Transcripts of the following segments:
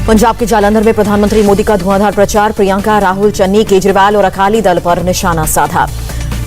पंजाब के जालंधर में प्रधानमंत्री मोदी का धुआंधार प्रचार, प्रियंका, राहुल, चन्नी, केजरीवाल और अकाली दल पर निशाना साधा।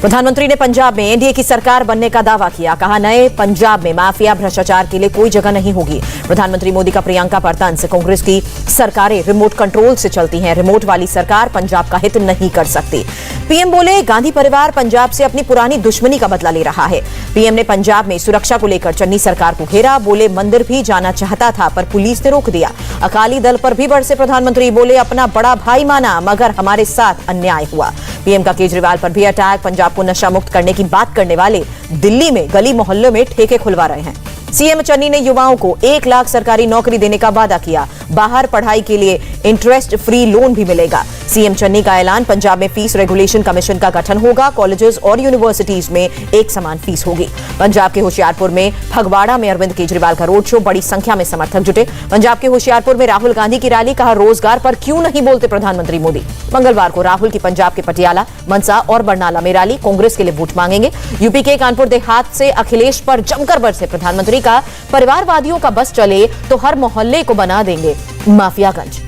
प्रधानमंत्री ने पंजाब में एनडीए की सरकार बनने का दावा किया। कहा, नए पंजाब में माफिया भ्रष्टाचार के लिए कोई जगह नहीं होगी। प्रधानमंत्री मोदी का प्रियंका पर तंज, कांग्रेस की सरकारें रिमोट कंट्रोल से चलती हैं, रिमोट वाली सरकार पंजाब का हित नहीं कर सकती। पीएम बोले, गांधी परिवार पंजाब से अपनी पुरानी दुश्मनी का बदला ले रहा है। पीएम ने पंजाब में सुरक्षा को लेकर चन्नी सरकार को घेरा। बोले, मंदिर भी जाना चाहता था पर पुलिस ने रोक दिया। अकाली दल पर भी बरसे प्रधानमंत्री। बोले, अपना बड़ा भाई माना मगर हमारे साथ अन्याय हुआ। पीएम का केजरीवाल पर भी अटैक। पंजाब को नशा मुक्त करने की बात करने वाले दिल्ली में गली मोहल्लों में ठेके खुलवा रहे हैं। सीएम चन्नी ने युवाओं को 1 लाख सरकारी नौकरी देने का वादा किया। बाहर पढ़ाई के लिए इंटरेस्ट फ्री लोन भी मिलेगा। सीएम चन्नी का ऐलान, पंजाब में फीस रेगुलेशन कमीशन का गठन होगा। कॉलेजेस और यूनिवर्सिटीज में एक समान फीस होगी। पंजाब के होशियारपुर में फगवाड़ा में अरविंद केजरीवाल का रोड शो, बड़ी संख्या में समर्थक जुटे। पंजाब के होशियारपुर में राहुल गांधी की रैली। कहा, रोजगार पर क्यों नहीं बोलते प्रधानमंत्री मोदी। मंगलवार को राहुल की पंजाब के पटियाला, मनसा और बरनाला में रैली, कांग्रेस के लिए वोट मांगेंगे। यूपी के कानपुर देहात से अखिलेश पर जमकर बरसे प्रधानमंत्री। का परिवारवादियों का बस चले तो हर मोहल्ले को बना देंगे माफियागंज।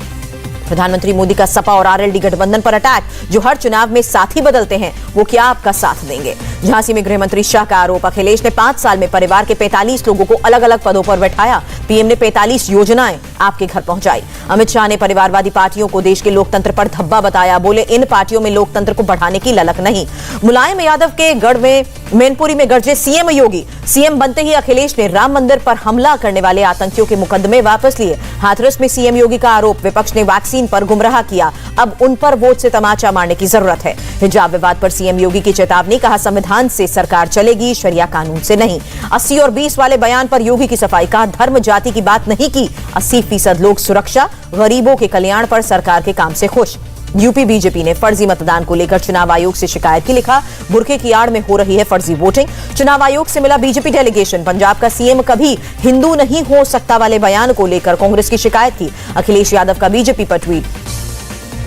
प्रधानमंत्री मोदी का सपा और आरएलडी गठबंधन पर अटैक। जो हर चुनाव में साथी बदलते हैं वो क्या आपका साथ देंगे। झांसी में गृहमंत्री शाह का आरोप, अखिलेश ने 5 साल में परिवार के 45 लोगों को अलग अलग पदों पर बैठाया। पीएम ने 45 योजनाएं आपके घर पहुंचाई। अमित शाह ने परिवारवादी पार्टियों को देश के लोकतंत्र पर धब्बा बताया। बोले, इन पार्टियों में लोकतंत्र को बढ़ाने की ललक नहीं। मुलायम यादव के गढ़ में मैनपुरी में गरजे सीएम योगी। सीएम बनते ही अखिलेश ने राम मंदिर पर हमला करने वाले आतंकियों के मुकदमे वापस लिए। हाथरस में सीएम योगी का आरोप, विपक्ष ने वैक्सीन पर गुमराह किया, अब उन पर वोट से तमाचा मारने की जरूरत है। हिजाब विवाद पर सीएम योगी की चेतावनी। कहा, संविधान से सरकार चलेगी, शरिया कानून से नहीं। 80 और 20 वाले बयान पर योगी की सफाई। कहा, धर्म जाति की बात नहीं की। 80% लोग सुरक्षा, गरीबों के कल्याण पर सरकार के काम से खुश। यूपी बीजेपी ने फर्जी मतदान को लेकर चुनाव आयोग से शिकायत की। लिखा, बुरके की आड़ में हो रही है फर्जी वोटिंग। चुनाव आयोग से मिला बीजेपी डेलीगेशन। पंजाब का सीएम कभी हिंदू नहीं हो सकता वाले बयान को लेकर कांग्रेस की शिकायत की। अखिलेश यादव का बीजेपी पर ट्वीट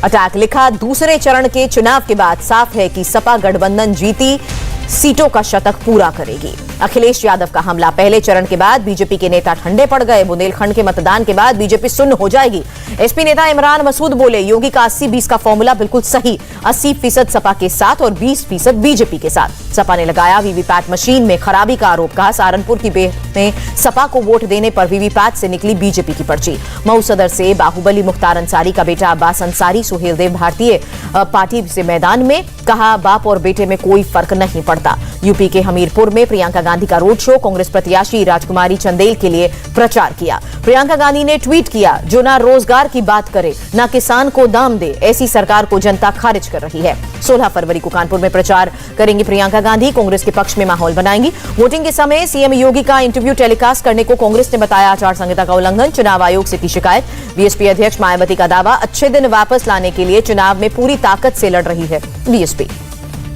अटैक। लिखा, दूसरे चरण के चुनाव के बाद साफ है कि सपा गठबंधन जीती सीटों का शतक पूरा करेगी। अखिलेश यादव का हमला। पहले चरण के बाद बीजेपी के नेता ठंडे पड़ गए। बुंदेलखंड के मतदान के बाद बीजेपी सुन्न हो जाएगी। एसपी नेता इमरान मसूद बोले, योगी का 80-20 का फॉर्मूला बिल्कुल सही। 80% सपा के साथ और 20% बीजेपी के साथ। सपा ने लगाया वीवीपैट मशीन में खराबी का आरोप। कहा, सहारनपुर की में सपा को वोट देने पर वीवीपैट से निकली बीजेपी की पर्ची। मऊ सदर से बाहुबली मुख्तार अंसारी का बेटा अब्बास अंसारी सुहेलदेव भारतीय पार्टी से मैदान में। कहा, बाप और बेटे में कोई फर्क नहीं पड़ता। यूपी के हमीरपुर में प्रियंका गांधी का रोड शो, कांग्रेस प्रत्याशी राजकुमारी चंदेल के लिए प्रचार किया। प्रियंका गांधी ने ट्वीट किया, जो ना रोजगार की बात करे ना किसान को दाम दे, ऐसी सरकार को जनता खारिज कर रही है। 16 फरवरी को कानपुर में प्रचार करेंगी प्रियंका गांधी। कांग्रेस के पक्ष में माहौल बनाएंगी। वोटिंग के समय सीएम योगी का इंटरव्यू टेलीकास्ट करने को कांग्रेस ने बताया आचार संहिता का उल्लंघन। चुनाव आयोग से की शिकायत। बीएसपी अध्यक्ष मायावती का दावा, अच्छे दिन वापस लाने के लिए चुनाव में पूरी ताकत से लड़ रही है बीएसपी।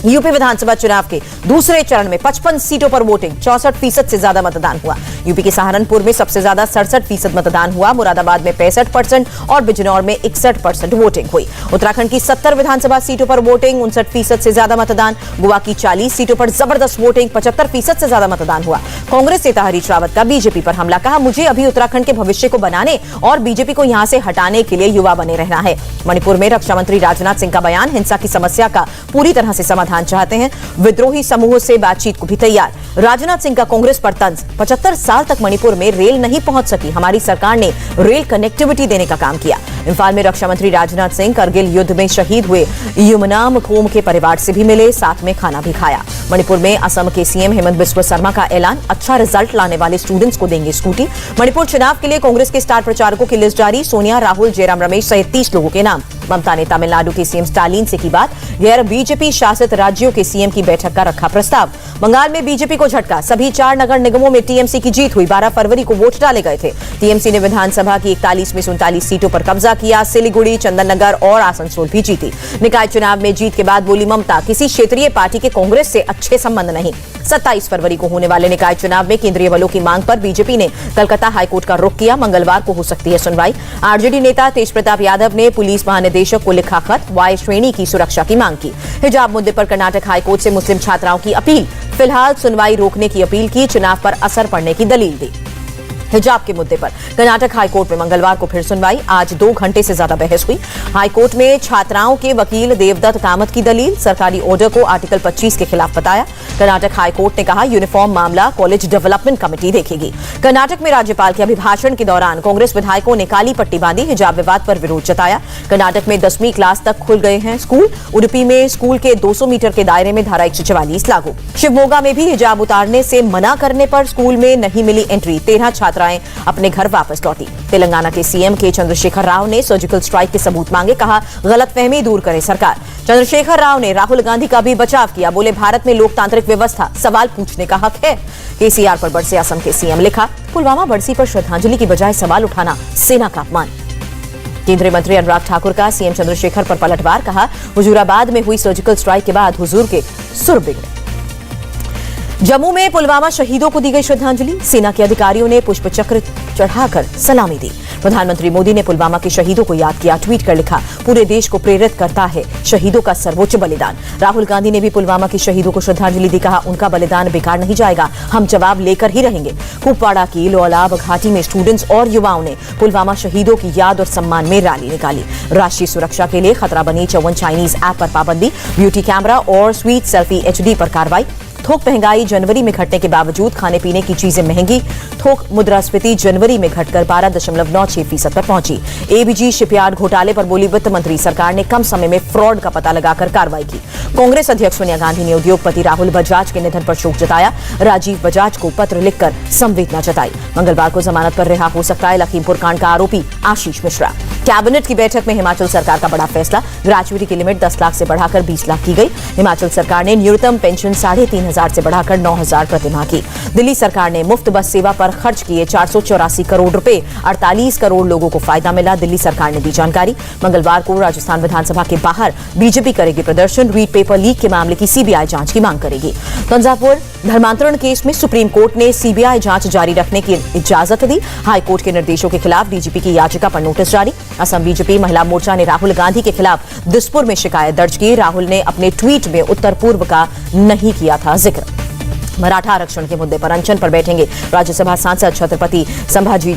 यूपी विधानसभा चुनाव के दूसरे चरण में 55 सीटों पर वोटिंग, 64% से ज्यादा मतदान हुआ। यूपी के सहारनपुर में सबसे ज्यादा 67% मतदान हुआ। मुरादाबाद में 65% और बिजनौर में 61% वोटिंग हुई। उत्तराखंड की 70 विधानसभा सीटों पर वोटिंग, 59% से ज्यादा मतदान। गोवा की 40 सीटों पर जबरदस्त वोटिंग, 75% से ज्यादा मतदान हुआ। कांग्रेस नेता हरीश रावत का बीजेपी पर हमला। कहा, मुझे अभी उत्तराखंड के भविष्य को बनाने और बीजेपी को यहां से हटाने के लिए युवा बने रहना है। मणिपुर में रक्षा मंत्री राजनाथ सिंह का बयान, हिंसा की समस्या का पूरी तरह से समाधान चाहते हैं। विद्रोही समूह से बातचीत को भी तैयार। राजनाथ सिंह का कांग्रेस पर तंज, 75 साल तक मणिपुर में रेल नहीं पहुंच सकी, हमारी सरकार ने रेल कनेक्टिविटी देने का काम किया। इंफाल में रक्षा मंत्री राजनाथ सिंह करगिल युद्ध में शहीद हुए युमनाम खोम के परिवार से भी मिले, साथ में खाना भी खाया। मणिपुर में असम के सीएम हेमंत बिस्वा शर्मा का ऐलान, अच्छा रिजल्ट लाने वाले स्टूडेंट्स को देंगे स्कूटी। मणिपुर चुनाव के लिए कांग्रेस के स्टार प्रचारकों की लिस्ट जारी। सोनिया, राहुल, जयराम रमेश सहित 30 लोगों के नाम। ममता ने तमिलनाडु के सीएम स्टालिन से की बात। गैर बीजेपी शासित राज्यों के सीएम की बैठक का रखा प्रस्ताव। बंगाल में बीजेपी को झटका, सभी 4 नगर निगमों में टीएमसी की जीत हुई। 12 फरवरी को वोट डाले गए थे। टीएमसी ने विधानसभा की 41 में 39 सीटों पर कब्जा किया। सिलीगुड़ी, चंदननगर और आसनसोल भी जीती। निकाय चुनाव में जीत के बाद बोली ममता, किसी क्षेत्रीय पार्टी के कांग्रेस से अच्छे संबंध नहीं। 27 फरवरी को होने वाले निकाय चुनाव में केंद्रीय बलों की मांग पर बीजेपी ने कलकत्ता हाईकोर्ट का रुख किया। मंगलवार को हो सकती है सुनवाई। आरजेडी नेता तेज प्रताप यादव ने पुलिस महानिदेशक को लिखा खत, वाई श्रेणी की सुरक्षा की मांग की। हिजाब मुद्दे पर कर्नाटक हाईकोर्ट से मुस्लिम छात्राओं की अपील, फिलहाल सुनवाई रोकने की अपील की, चुनाव पर असर पड़ने की दलील दी। हिजाब के मुद्दे पर कर्नाटक हाईकोर्ट में मंगलवार को फिर सुनवाई। आज 2 घंटे से ज्यादा बहस हुई। हाईकोर्ट में छात्राओं के वकील देवदत्त कामत की दलील सरकारी ऑर्डर को आर्टिकल 25 के खिलाफ बताया। कर्नाटक हाईकोर्ट ने कहा यूनिफॉर्म मामला कॉलेज डेवलपमेंट कमेटी देखेगी। कर्नाटक में राज्यपाल के अभिभाषण के दौरान कांग्रेस विधायकों ने काली पट्टी बांधी, हिजाब विवाद पर विरोध जताया। कर्नाटक में 10वीं क्लास तक खुल गए हैं स्कूल। उडुपी में स्कूल के 200 मीटर के दायरे में धारा 144 लागू। शिवमोगा में भी हिजाब उतारने से मना करने पर स्कूल में नहीं मिली एंट्री, 13 छात्राएं अपने घर वापस लौटी। तेलंगाना के सीएम के चंद्रशेखर राव ने सर्जिकल स्ट्राइक के सबूत मांगे, कहा गलतफहमी दूर करे सरकार। चंद्रशेखर राव ने राहुल गांधी का भी बचाव किया, बोले भारत में लोकतांत्रिक व्यवस्था सवाल पूछने का हक है। केसीआर पर बरसे असम के सीएम, लिखा पुलवामा बरसी पर श्रद्धांजलि की बजाय सवाल उठाना सेना का अपमान। केंद्रीय मंत्री अनुराग ठाकुर का सीएम चंद्रशेखर पर पलटवार, कहा हुजूराबाद में हुई सर्जिकल स्ट्राइक के बाद हुजूर के सुर बिगड़े। जम्मू में पुलवामा शहीदों को दी गई श्रद्धांजलि, सेना के अधिकारियों ने पुष्प चक्र चढ़ाकर सलामी दी। प्रधानमंत्री मोदी ने पुलवामा के शहीदों को याद किया, ट्वीट कर लिखा पूरे देश को प्रेरित करता है शहीदों का सर्वोच्च बलिदान। राहुल गांधी ने भी पुलवामा के शहीदों को श्रद्धांजलि दी, कहा उनका बलिदान बेकार नहीं जाएगा, हम जवाब लेकर ही रहेंगे। कुपवाड़ा की लोअलाब घाटी में स्टूडेंट्स और युवाओं ने पुलवामा शहीदों की याद और सम्मान में रैली निकाली। राष्ट्रीय सुरक्षा के लिए खतरा बनी 54 चाइनीज ऐप पर पाबंदी, ब्यूटी कैमरा और स्वीट सेल्फी HD पर कार्रवाई। थोक महंगाई जनवरी में घटने के बावजूद खाने पीने की चीजें महंगी। थोक मुद्रास्फीति जनवरी में घटकर 12.96% पर पहुंची। एबीजी शिपयार्ड घोटाले पर बोली वित्त मंत्री, सरकार ने कम समय में फ्रॉड का पता लगाकर कार्रवाई की। कांग्रेस अध्यक्ष सोनिया गांधी ने उद्योगपति राहुल बजाज के निधन पर शोक जताया। राजीव बजाज को पत्र लिखकर संवेदना जताई। मंगलवार को जमानत पर रिहा हो सकता है लखीमपुर कांड का आरोपी आशीष मिश्रा। कैबिनेट की बैठक में हिमाचल सरकार का बड़ा फैसला, ग्रेच्युटी की लिमिट 10 लाख से बढ़ाकर 20 लाख की गई। हिमाचल सरकार ने न्यूनतम पेंशन 3,500 से बढ़ाकर 9,000 प्रतिमाह की। दिल्ली सरकार ने मुफ्त बस सेवा पर खर्च किए 484 करोड़ रुपए, 48 करोड़ लोगों को फायदा मिला, दिल्ली सरकार ने दी जानकारी। मंगलवार को राजस्थान विधानसभा के बाहर बीजेपी करेगी प्रदर्शन, रीड पेपर लीक के मामले की सीबीआई जांच की मांग करेगी। तंजावुर धर्मांतरण केस में सुप्रीम कोर्ट ने सीबीआई जांच जारी रखने की इजाजत दी। हाईकोर्ट के निर्देशों के खिलाफ डीजीपी की याचिका पर नोटिस जारी। असम बीजेपी महिला मोर्चा ने राहुल गांधी के खिलाफ दिसपुर में शिकायत दर्ज की। राहुल ने अपने ट्वीट में उत्तर पूर्व का नहीं किया था जिक्र। मराठा आरक्षण के मुद्दे पर अनशन पर बैठेंगे राज्यसभा सांसद छत्रपति संभाजी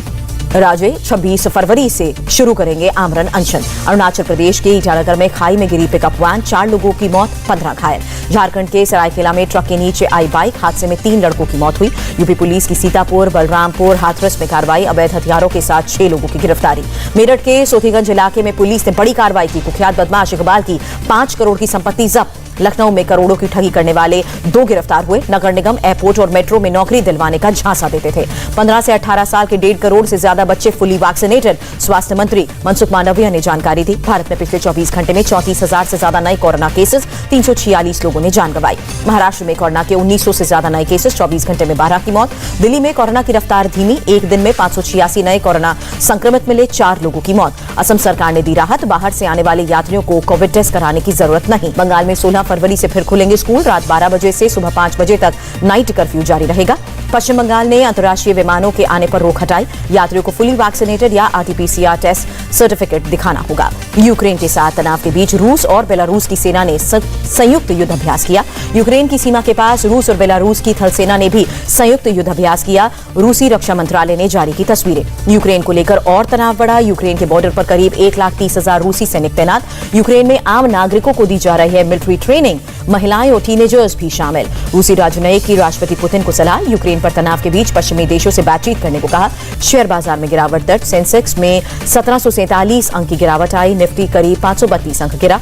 राजे। 26 फरवरी से शुरू करेंगे आमरण अनशन। अरुणाचल प्रदेश के ईटानगर में खाई में गिरी पिकअप वैन, 4 लोगों की मौत, 15 घायल। झारखंड के सरायकेला में ट्रक के नीचे आई बाइक, हादसे में 3 लड़कों की मौत हुई। यूपी पुलिस की सीतापुर, बलरामपुर, हाथरस में कार्रवाई, अवैध हथियारों के साथ 6 लोगों की गिरफ्तारी। मेरठ के सोथीगंज इलाके में पुलिस ने बड़ी कार्रवाई की, कुख्यात बदमाश इकबाल की 5 करोड़ की संपत्ति जब्त। लखनऊ में करोड़ों की ठगी करने वाले 2 गिरफ्तार हुए। नगर निगम, एयरपोर्ट और मेट्रो में नौकरी दिलवाने का झांसा देते थे। 15 से 18 साल के 1.5 करोड़ से ज्यादा बच्चे फुली वैक्सीनेटेड, स्वास्थ्य मंत्री मनसुख मांडविया ने जानकारी दी। भारत में पिछले 24 घंटे में 34,000 से ज्यादा नए कोरोना केसेस, 346 लोगों ने जान गंवाई। महाराष्ट्र में कोरोना के 1900 से ज्यादा नए केसेस, 24 घंटे में 12 की मौत। दिल्ली में कोरोना की रफ्तार धीमी, एक दिन में 586 नए कोरोना संक्रमित मिले, 4 लोगों की मौत। असम सरकार ने दी राहत, बाहर से आने वाले यात्रियों को कोविड टेस्ट कराने की जरूरत नहीं। बंगाल में 16 फरवरी से फिर खुलेंगे स्कूल, रात 12 बजे से सुबह 5 बजे तक नाइट कर्फ्यू जारी रहेगा। पश्चिम बंगाल ने अंतर्राष्ट्रीय विमानों के आने पर रोक हटाई, यात्रियों को फुली वैक्सीनेटेड या RT-PCR टेस्ट सर्टिफिकेट दिखाना होगा। यूक्रेन के साथ तनाव के बीच रूस और बेलारूस की सेना ने संयुक्त युद्धाभ्यास किया। यूक्रेन की सीमा के पास रूस और बेलारूस की थल सेना ने भी संयुक्त युद्धाभ्यास किया। रूसी रक्षा मंत्रालय ने जारी की तस्वीरें। यूक्रेन को लेकर और तनाव बढ़ा, यूक्रेन के बॉर्डर पर करीब 1,30,000 रूसी सैनिक तैनात। यूक्रेन में आम नागरिकों को दी जा रही है मिलिट्री ट्रेनिंग, महिलाएं और टीनेजर्स भी शामिल। रूसी राजनयिक की राष्ट्रपति पुतिन को सलाह, यूक्रेन पर तनाव के बीच पश्चिमी देशों से बातचीत करने को कहा। शेयर बाजार में गिरावट दर्ज, सेंसेक्स में 1747 अंक की गिरावट आई, निफ्टी करीब 532 अंक गिरा।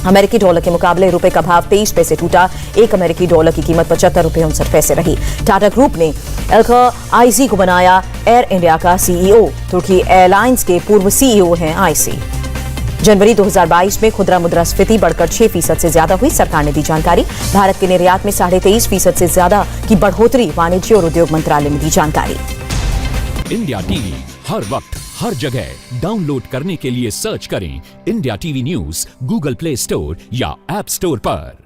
अमेरिकी डॉलर के मुकाबले रुपए का भाव 23 पैसे टूटा, 1 अमेरिकी डॉलर की कीमत 75 रुपए 59 पैसे रही। टाटा ग्रुप ने एल्खा आईसी को बनाया एयर इंडिया का CEO, तुर्की एयरलाइंस के पूर्व CEO हैं आईसी। जनवरी 2022 में खुदरा मुद्रास्फीति बढ़कर 6% से ज्यादा हुई, सरकार ने दी जानकारी। भारत के निर्यात में 23.5% से ज्यादा की बढ़ोतरी, वाणिज्य और उद्योग मंत्रालय ने दी जानकारी। इंडिया टीवी हर वक्त हर जगह डाउनलोड करने के लिए सर्च करें India TV news Google play store या ऐप स्टोर पर।